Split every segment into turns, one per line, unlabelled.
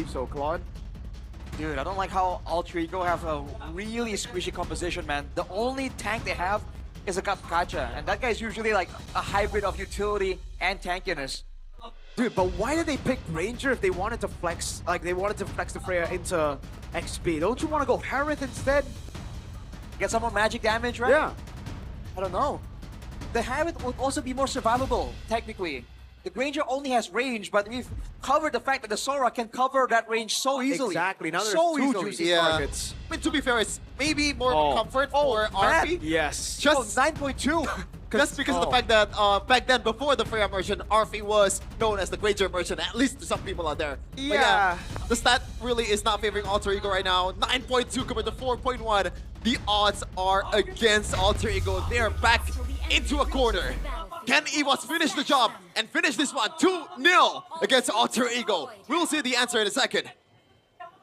So Claude.
Dude, I don't like how Alter Ego have a really squishy composition, man. The only tank they have is a Kacha, and that guy's usually like a hybrid of utility and tankiness.
Dude, but why did they pick Ranger if they wanted to flex, like they wanted to flex the Freya into XP? Don't you want to go Harith instead?
Get some more magic damage, right?
Yeah.
I don't know. The Harith would also be more survivable, technically. The Granger only has range, but we've covered the fact that the Sora can cover that range so easily.
Exactly. Now there's
so
two
easily.
juicy targets.
I mean, to be fair, it's maybe more of a comfort for RP.
Yes.
Just
9.2.
Just because of the fact that back then, before the Freya merchant, RP was known as the Granger merchant, at least to some people out there.
Yeah.
But the stat really is not favoring Alter Ego right now. 9.2 compared to 4.1. The odds are against Alter Ego. They're back into a corner. Can EVOS finish the job and finish this one 2-0 against Alter Ego? We'll see the answer in a second.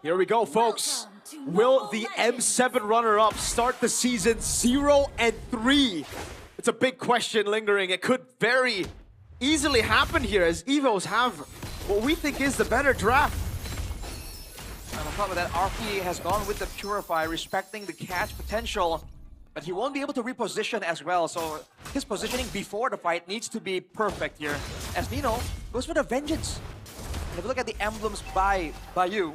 Here we go, folks. Will the M7 runner-up start the season 0-3? It's a big question lingering. It could very easily happen here as EVOS have what we think is the better draft.
And on top of that, RP has gone with the Purify, respecting the catch potential, but he won't be able to reposition as well, so his positioning before the fight needs to be perfect here. As Nino goes for the Vengeance. And if you look at the emblems by Bayu,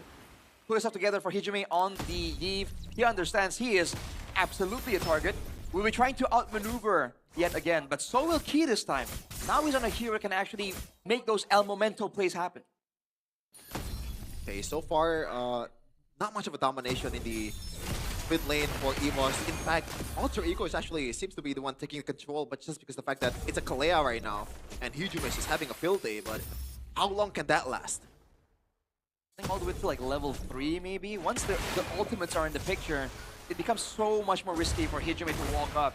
put himself together for Hijime on the Eve, he understands he is absolutely a target. We'll be trying to outmaneuver yet again, but so will Key this time. Now he's on a hero who can actually make those El Momento plays happen.
Okay, so far, not much of a domination in the mid lane for EVOS. In fact, Alter Ego is actually seems to be the one taking control, but just because the fact that it's a Kalea right now, and Hijime is having a field day, but how long can that last?
I think all the way to like level 3 maybe. Once the ultimates are in the picture, it becomes so much more risky for Hijime to walk up.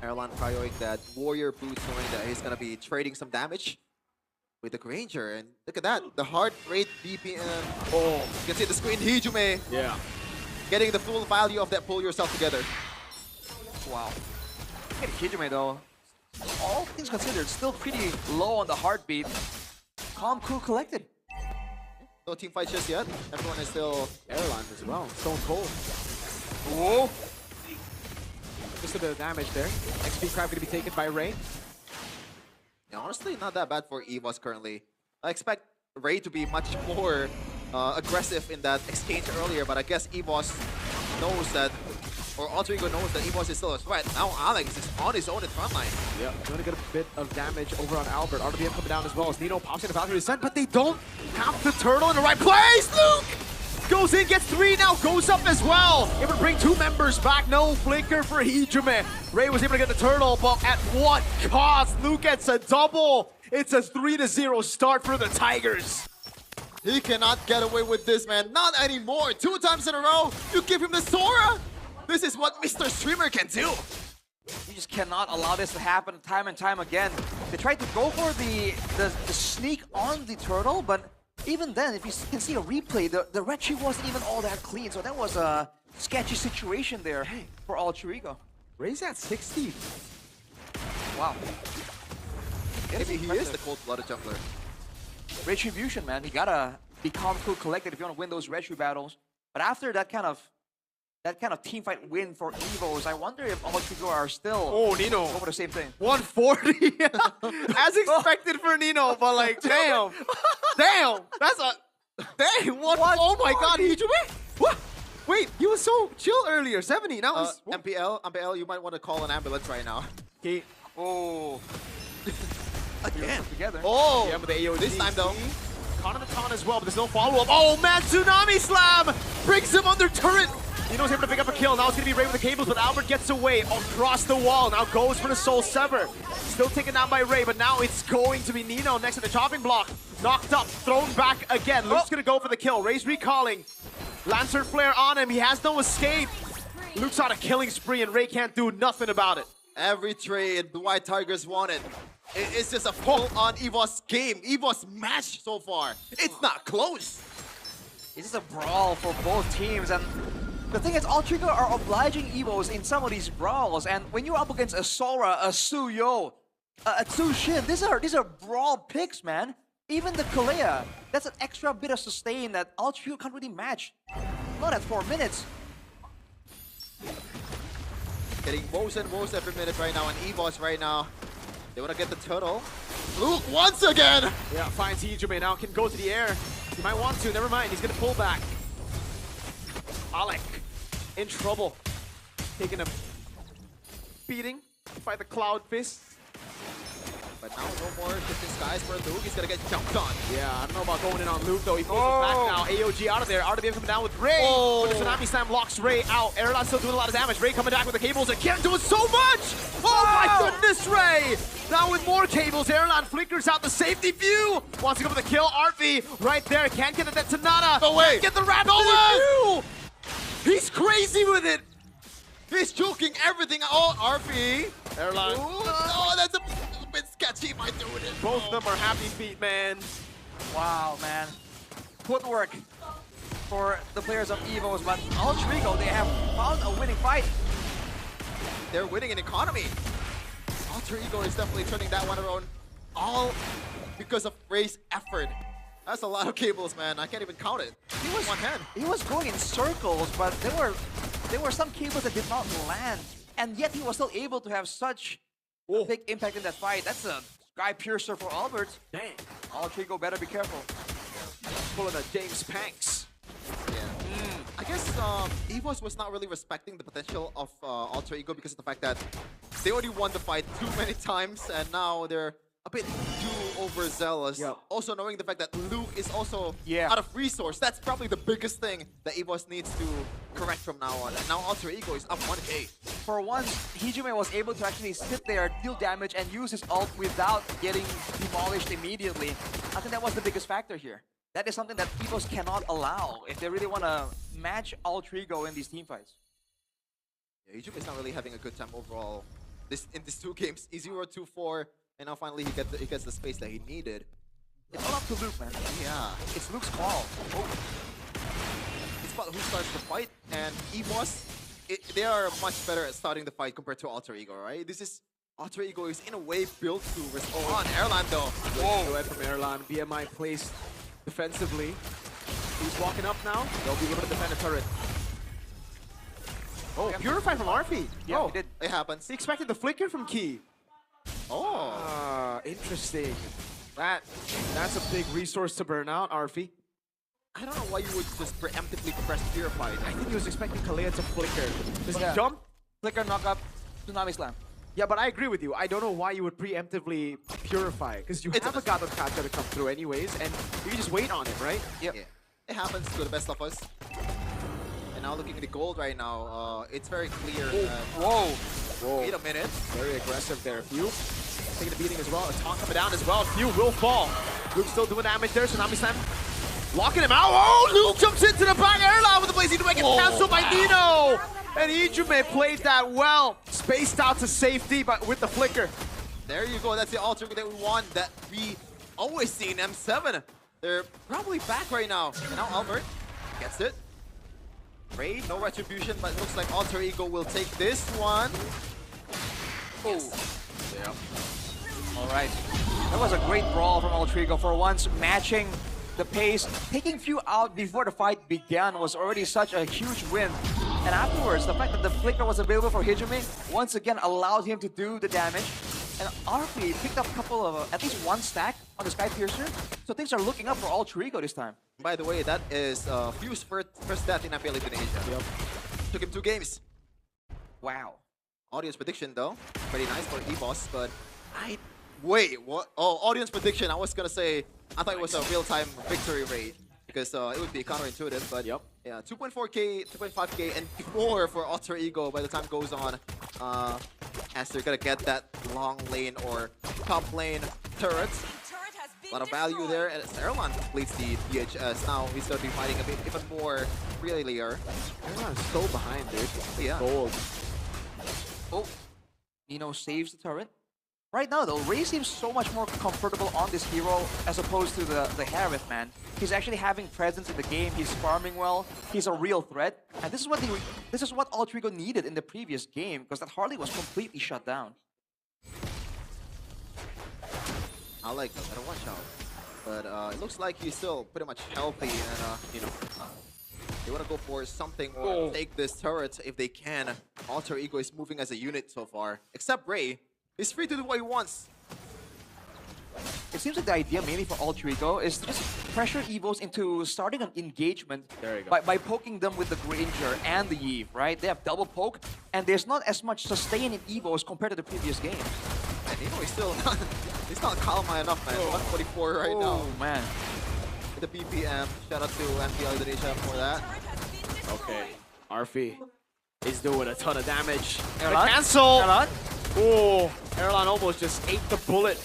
Erlan prioring that warrior boots, knowing that he's gonna be trading some damage with the Granger, and look at that, the heart rate BPM. Oh, you can see the screen, Hijime.
Yeah.
Getting the full value of that pull yourself together.
Wow. Look at Hijime though. All things considered, still pretty low on the heartbeat. Calm, cool, collected.
No team fight just yet. Everyone is still
Erlan as well. Stone Cold.
Whoa.
Just a bit of damage there. XP crab going to be taken by Ray.
Yeah, honestly, not that bad for EVOS currently. I expect Ray to be much more aggressive in that exchange earlier, but I guess EVOS knows that, or Alter Ego knows that EVOS is still a threat. Now Alex is on his own in frontline.
Yeah, going to get a bit of damage over on Albert. RWM coming down as well as Nino pops in the Valkyrie Descent, but they don't have the turtle in the right place. Luke goes in, gets 3 now, goes up as well. Able to bring 2 members back. No flicker for Hijime. Ray was able to get the turtle, but at what cost? Luke gets a double. It's a 3-0 start for the Tigers.
He cannot get away with this, man. Not anymore. 2 times in a row, you give him the Sora. This is what Mr. Streamer can do.
You just cannot allow this to happen time and time again. They tried to go for the sneak on the turtle, but even then, if you can see a replay, the red tree wasn't even all that clean, so that was a sketchy situation there for Alter Ego.
Ray's at 60.
Wow.
Maybe he is the cold-blooded jungler.
Retribution, man. You gotta be calm, cool, collected if you want to win those retri battles. But after that kind of team fight win for EVOS, I wonder if Alter Ego are still
Nino.
over the same thing.
140. As expected for Nino, but like, damn. Damn. That's a... Dang, what? Oh my god, Hijime? What? Wait, he was so chill earlier. 70, now he's...
MPL, you might want to call an ambulance right now.
Okay.
Oh.
Again.
Together.
Oh,
Yeah, but the AOD.
this time though.
Caught on the con as well, but there's no follow-up. Oh man, Tsunami Slam! Brings him under turret! Nino's able to pick up a kill. Now it's going to be Ray with the cables, but Albert gets away across the wall. Now goes for the Soul Sever. Still taken down by Ray, but now it's going to be Nino next to the chopping block. Knocked up, thrown back again. Luke's going to go for the kill. Ray's recalling. Lancer Flare on him. He has no escape. Luke's on a killing spree, and Ray can't do nothing about it.
Every trade the White Tigers wanted. It's just a full-on EVOS game. EVOS match so far. It's not close.
This is a brawl for both teams, and the thing is, Alter Ego are obliging EVOS in some of these brawls, and when you're up against a Sora, a Suyo, a Tsushin, these are brawl picks, man. Even the Kalea, That's an extra bit of sustain that APHRO can't really match. Not at 4 minutes.
Getting worse and worse every minute right now, and EVOS right now. They want to get the turtle. Luke once again!
Yeah, finds Jiizee now, can go to the air. He might want to, never mind, he's gonna pull back. Alec, in trouble. Taking a beating by the Cloud Fist.
But now no more shifting skies for Luke. He's gonna get jumped on.
Yeah, I don't know about going in on Luke though. He pulls it back now. AOG out of there. AudyTzy coming down with Ray. But the Tsunami Slam locks Ray out. Erlan still doing a lot of damage. Ray coming back with the cables and Keven doing so much! Oh my goodness, Ray! Now with more cables, Erlan flickers out the safety view. Wants to go for the kill. APHRO right there. Can't get it. That Tanada.
No way!
Get the wrap.
No way!
He's crazy with it.
He's choking everything. Oh, APHRO.
Erlan.
Oh, that's a bit sketchy. Might do it.
Both of them are happy feet, man.
Wow, man. Footwork for the players of EVOS, but APHRO, they have found a winning fight.
They're winning in economy. APHRO is definitely turning that one around, all because of Ray's effort. That's a lot of cables, man. I can't even count it.
He was
one hand.
He was going in circles, but there were some cables that did not land, and yet he was still able to have such a big impact in that fight. That's a sky piercer for Alberttt.
Dang.
APHRO better be careful.
Pulling a James Panks.
Yeah. I guess EVOS was not really respecting the potential of APHRO because of the fact that they already won the fight too many times, and now they're a bit too overzealous.
Yep.
Also knowing the fact that Luke is also
Yeah.
out of resource. That's probably the biggest thing that EVOS needs to correct from now on. And now APHRO is up 1K.
For once, Jiizee was able to actually sit there, deal damage, and use his ult without getting demolished immediately. I think that was the biggest factor here. That is something that EVOS cannot allow if they really want to match APHRO in these teamfights.
Yeah, Jiizee is not really having a good time overall. In these two games, 0-2-4, and now finally he gets the space that he needed.
It's all up to Luke, man.
Yeah.
It's Luke's call.
It's about who starts the fight, and EVOS, they are much better at starting the fight compared to APHRO, right? APHRO is in a way built to respond. Erlan though.
Whoa. Go ahead from Erlan. BMI placed defensively. He's walking up now. They'll be able to defend the turret. Oh, Purify from APHRO.
Yeah, he did.
It happens.
He expected the flicker from Key.
Oh.
Interesting. That's a big resource to burn out, APHRO.
I don't know why you would just preemptively press Purify.
I think he was expecting Kalea to flicker. Just
Yeah.
jump.
Flicker, knock up, Tsunami Slam.
Yeah, but I agree with you. I don't know why you would preemptively Purify, because you have a God of Kata to come through anyways, and you can just wait on it, right?
Yep.
Yeah. It happens to the best of us. And now looking at the gold right now, it's very clear that...
Whoa.
Wait a minute.
Very aggressive there. Few taking a beating as well. A taunt coming down as well. Few will fall. Luke still doing damage there. Tsunami Slam locking him out. Oh, Luke jumps into the back. Erlan with the blazing to make it canceled by Nino. And Jiizee played that well. Spaced out to safety, but with the flicker.
There you go. That's the APHRO that we want, that we always see in M7. They're probably back right now. And now Alberttt gets it. Ray, no retribution, but it looks like APHRO will take this one. Oh.
Yeah.
All right. That was a great brawl from APHRO. For once, matching the pace. Taking Few out before the fight began was already such a huge win. And afterwards, the fact that the flicker was available for Jiizee once again allowed him to do the damage. And APHRO picked up a couple of, at least one stack on the Sky Piercer. So things are looking up for APHRO this time.
By the way, that is Few's first death in MPL ID Asia.
Yep.
Took him 2 games.
Wow.
Audience prediction though, pretty nice for EVOS, but wait, what? Oh, audience prediction. I was gonna say, I thought it was a real-time victory rate because it would be counterintuitive, but
Yep.
yeah, 2.4k, 2.5k, and more for APHRO by the time goes on, as they're gonna get that long lane or top lane turrets. A lot of value there, and Erlan completes the DHS. Now he's gonna be fighting a bit even more freelier.
Erlan's so behind, dude.
Yeah.
Gold.
Oh, Nino saves the turret. Right now, though, Ray seems so much more comfortable on this hero as opposed to the Harith, man. He's actually having presence in the game. He's farming well. He's a real threat, and this is what APHRO needed in the previous game because that Harley was completely shut down.
I like that. Better watch out. But it looks like he's still pretty much healthy, and you know, they want to go for something or take this turret if they can. Alter Ego is moving as a unit so far, except Ray. He's free to do what he wants.
It seems like the idea mainly for Alter Ego is to just pressure EVOS into starting an engagement by poking them with the Granger and the Eve, right? They have double poke, and there's not as much sustain in EVOS compared to the previous games.
And you know, he's still he's not calm enough, man. 144 right now.
Oh, man.
The BPM. Shout out to MPL Indonesia for that.
Okay, Arfi is doing a ton of damage.
Erlan?
Cancel!
Erlan?
Oh, Erlan almost just ate the bullet.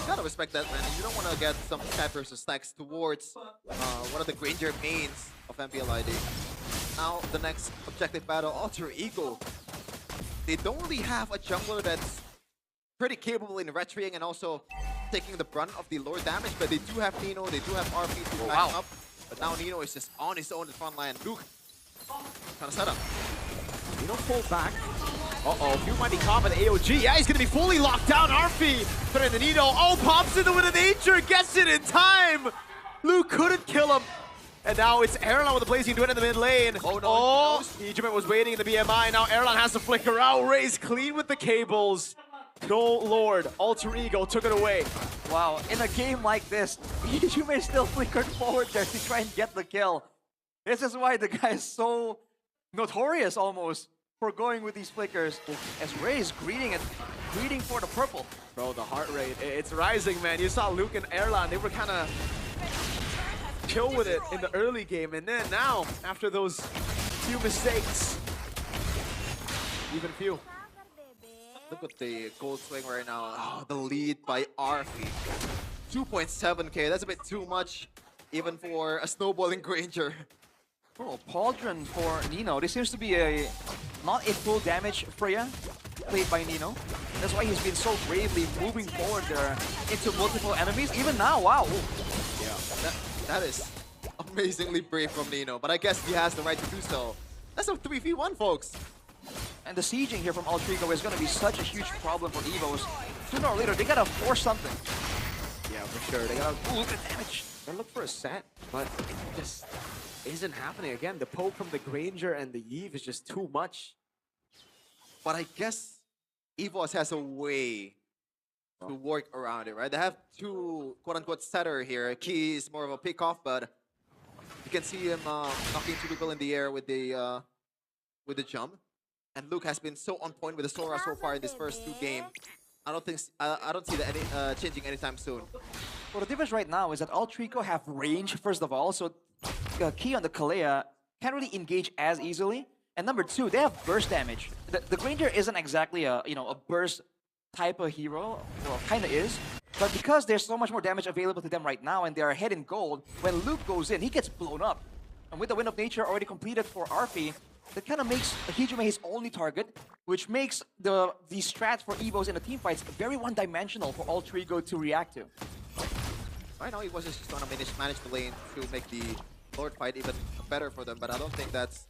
You gotta respect that, man. You don't want to get some Skype versus stacks towards one of the Granger mains of MPL ID. Now, the next objective battle, Alter Ego. They don't really have a jungler that's pretty capable in retreating and also taking the brunt of the lower damage, but they do have Nino, they do have RP to back up. But now Nino is just on his own in the front line. Luke, kind of set up.
Nino pulled back. Uh-oh, few might be caught by the AOG. Yeah, he's gonna be fully locked down. Arfi putting the Nino. Oh, pops into with a nature, gets it in time. Luke couldn't kill him. And now it's Erlan with the blazing duet in the mid lane.
Oh, no.
Oh, Egypt was waiting in the BMI. Now Erlan has to flicker out. Ray's clean with the cables. No Lord, Alter Ego took it away.
Wow, in a game like this, Ijume still flickered forward there to try and get the kill. This is why the guy is so notorious almost for going with these flickers. As Ray is greeting for the purple.
Bro, the heart rate, it's rising, man. You saw Luke and Erlan, they were kind of chill with it in the early game. And then now, after those few mistakes, even few.
Look at the gold swing right now. Oh, the lead by Arfi. 2.7k, that's a bit too much, even for a snowballing Granger.
Oh, Pauldron for Nino. This seems to be not a full damage Freya played by Nino. That's why he's been so bravely moving forward there into multiple enemies. Even now, wow.
Yeah, that is amazingly brave from Nino, but I guess he has the right to do so. That's a 3v1, folks.
And the sieging here from Alter Ego is going to be such a huge problem for EVOS. Sooner or later, they got to force something.
Yeah, for sure. They got to
look at damage.
They look for a set, but it just isn't happening. Again, the poke from the Granger and the Eve is just too much.
But I guess EVOS has a way to work around it, right? They have two quote-unquote setter here. Key is more of a pick-off, but you can see him knocking two people in the air with the jump. And Luke has been so on point with the Sora so far in this first two games. I don't see that changing anytime soon.
Well, the difference right now is that Alter Ego have range, first of all, so Key on the Kalea can't really engage as easily. And number two, they have burst damage. The Granger isn't exactly a burst type of hero. Well, kind of is. But because there's so much more damage available to them right now and they are ahead in gold, when Luke goes in, he gets blown up. And with the Wind of Nature already completed for Arfi, that kind of makes Hijume his only target, which makes the strats for EVOS in the team fights very one-dimensional for Alter Ego to react to.
Right now, EVOS is just trying to manage the lane to make the Lord fight even better for them, but I don't think that's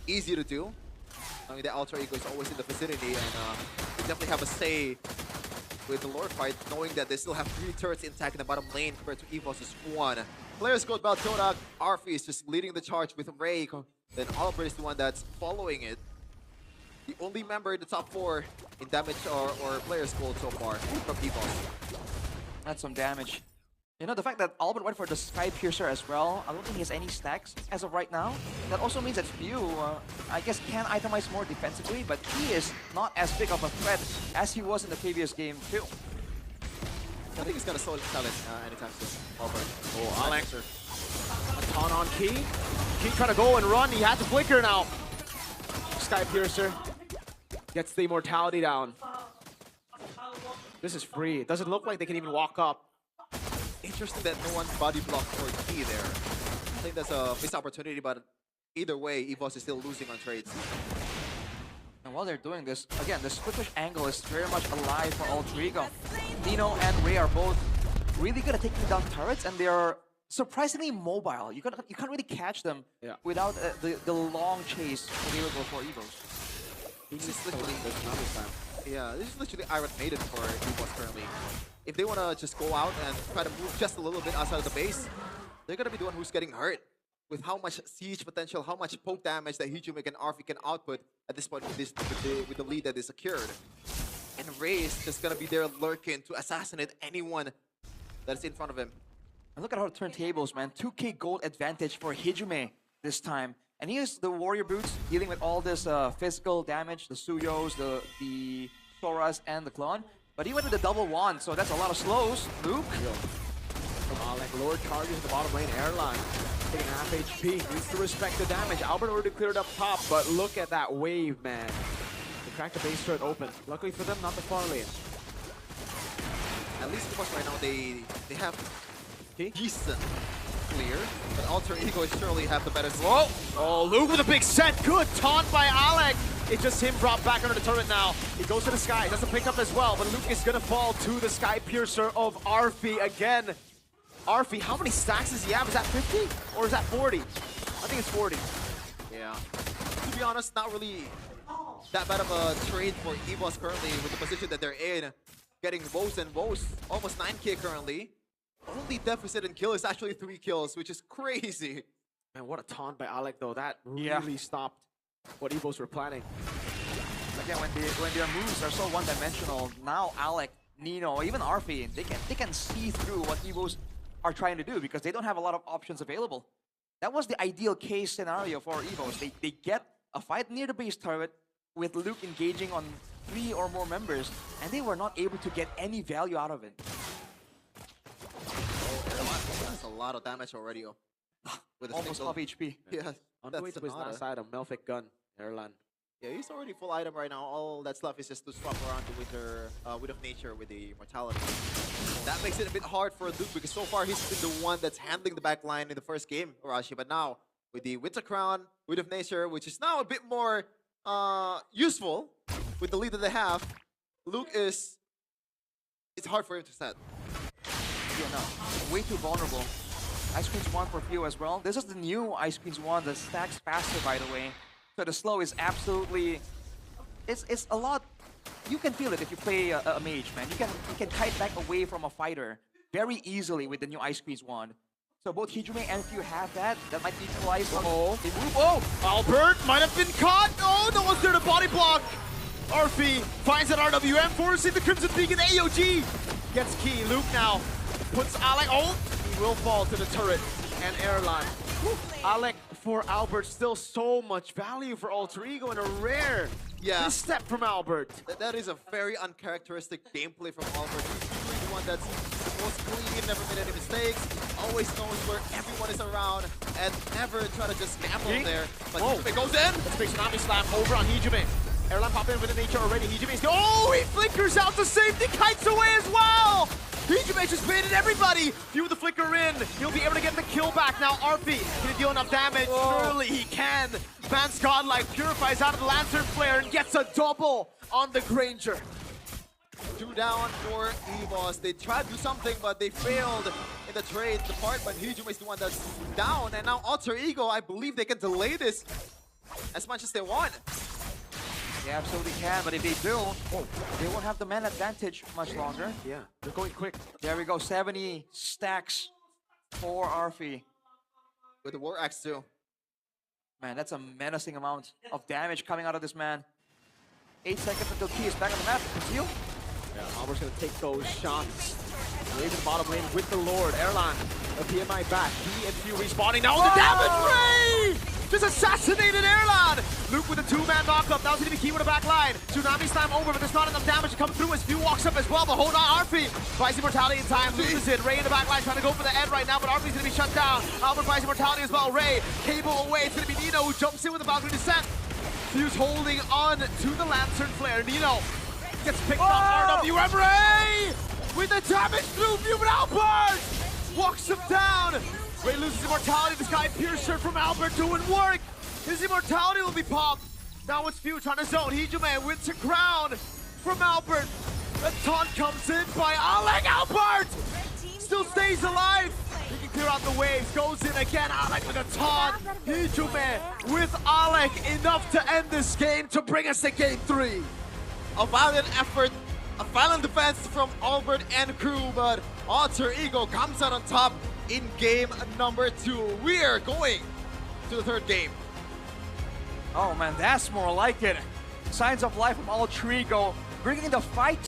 easy to do. I mean, the Alter Ego is always in the vicinity, and they definitely have a say with the Lord fight, knowing that they still have 3 turrets intact in the bottom lane compared to EVOS' 1. Players go about Jodak. Arfi is just leading the charge with Ray. Then Alberttt is the one that's following it. The only member in the top 4 in damage or players gold so far from EVOS.
That's some damage. You know, the fact that Alberttt went for the Sky Piercer as well, I don't think he has any stacks as of right now. That also means that Few, I guess, can itemize more defensively, but he is not as big of a threat as he was in the previous game too.
I think he's gonna sell it anytime soon. Alberttt.
Oh, Alex. A ton on Key. Key trying to go and run. He had to flicker now. Sky Piercer gets the immortality down. This is free. It doesn't look like they can even walk up.
Interesting that no one body blocked for Key there. I think that's a missed opportunity, but either way, EVOS is still losing on trades.
And while they're doing this, again, the split push angle is very much alive for Alter Ego. Nino and Ray are both really good at taking down turrets, and they are surprisingly mobile. You can't really catch them without the long chase available for EVOS.
This is literally this is literally Iron Maiden for EVOS currently. if they want to just go out and try to move just a little bit outside of the base, they're going to be the one who's getting hurt. With how much siege potential, how much poke damage that Hijime and Arfi can output at this point with the lead that is secured. And Ray is just going to be there lurking to assassinate anyone that's in front of him.
And look at our turntables, man. 2k gold advantage for Hijime this time. And he has the warrior boots, dealing with all this physical damage, the Suyos, the Soras, and the Clone. But he went with the double wand, so that's a lot of slows. Luke.
From Alec, Lord charges the bottom lane. Erlan taking half HP, needs to respect the damage. Alberttt already cleared up top, but look at that wave, man. They cracked the base turret open. Luckily for them, not the far lane.
At least because right now they have decent clear, but Alter Ego surely have the better.
Whoa! Oh, Luke with a big set. Good taunt by Alec. It's just him brought back under the turret now. He goes to the sky, doesn't pick up as well, but Luke is gonna fall to the Sky Piercer of Arfi again. Arfi, how many stacks does he have? Is that 50 or is that 40? I think it's 40.
Yeah. To be honest, not really that bad of a trade for EVOS currently with the position that they're in. Getting woes and woes, almost 9k currently. Only deficit in kill is actually 3 kills, which is crazy.
Man, what a taunt by Alec though. That really stopped what EVOS were planning.
Again, when their moves are so one-dimensional, now Alec, Nino, even Arfi, they can see through what EVOS are trying to do because they don't have a lot of options available. That was the ideal case scenario for EVOS. They get a fight near the base turret with Luke engaging on 3 or more members, and they were not able to get any value out of it.
Oh, that's a lot of damage already. With a
almost half HP.
Yeah,
On the way to his last item, Melfic gun, Erlan.
Yeah, he's already full item right now. All that's left is just to swap around the Wind of Nature with the Immortality. That makes it a bit hard for Luke because so far he's been the one that's handling the back line in the first game, Arashi. But now, with the Winter Crown, Wind of Nature, which is now a bit more useful with the lead that they have, Luke is... It's hard for him to set.
Yeah, no. Way too vulnerable. Ice Queen's wand for few as well. This is the new Ice Queen's wand that stacks faster, by the way. So the slow is absolutely... It's a lot... You can feel it if you play a mage, man. You can kite back away from a fighter very easily with the new Ice Queen's wand. So both Hijime and Few have that. That might equalize them. They move. Oh!
Alberttt might have been caught. Oh, no one's there to body block. Arfi finds an RWM, forcing the Crimson Beacon. AOG gets key. Luke now puts Alec. Oh, he will fall to the turret. And Erlan. Alec for Alberttt, still so much value for Alter Ego and a rare misstep from Alberttt.
That is a very uncharacteristic gameplay from Alberttt. He's usually the one that's the most clean, never made any mistakes, always knows where everyone is around, and never try to just gamble there. But Hijime goes in!
Let's big Tsunami Slam over on Hijime. Erlan popped in with the nature already. Hijime's he flickers out to safety, kites away as well! Hijime just baited everybody! Few with the flicker in. He'll be able to get the kill back now. Arfi can he deal enough damage? Surely he can. Man's godlike purifies out of the Lantern Flare and gets a double on the Granger.
2 down for EVOS. They tried to do something, but they failed in the trade department. Hijime is the one that's down, and now Alter Ego, I believe they can delay this as much as they want.
They absolutely can, but if they do, they won't have the man advantage much longer.
Yeah, they're going quick.
There we go, 70 stacks for Arfi.
With the War Axe too.
Man, that's a menacing amount of damage coming out of this man. 8 seconds until Key is back on the map. Conceal.
Yeah, Albert's gonna take those shots. Raven bottom lane with the Lord. Erlan, a PMI back. He and Few respawning now. The damage Ray! Just assassinated Erlan! Luke with a 2-man knockup. Now he's gonna be Key with a back line. Tsunami Slam over, but there's not enough damage to come through as Few walks up as well. But hold on, Arfi buys Immortality in time, loses it. Ray in the back line trying to go for the end right now, but Arfi's gonna be shut down. Albert buys Immortality as well. Ray, cable away. It's gonna be Nino who jumps in with the Valkyrie Descent. Few's holding on to the Lantern Flare. Nino gets picked up. RWM Ray with the damage through Few, but Alberttt walks him down. Ray loses Immortality. The Sky Piercer from Alberttt doing work. His Immortality will be popped. Now it's Few trying to zone. Hijime wins a crown from Alberttt. The taunt comes in by Alec. Alberttt still stays alive. He can clear out the waves. Goes in again. Alec with a taunt. Hijime with Alec. Enough to end this game to bring us to game 3.
A valiant effort A violent defense from Alberttt and crew, but Alter Ego comes out on top in game number 2. We are going to the 3rd game.
Oh man, that's more like it. Signs of life from Alter Ego, bringing the fight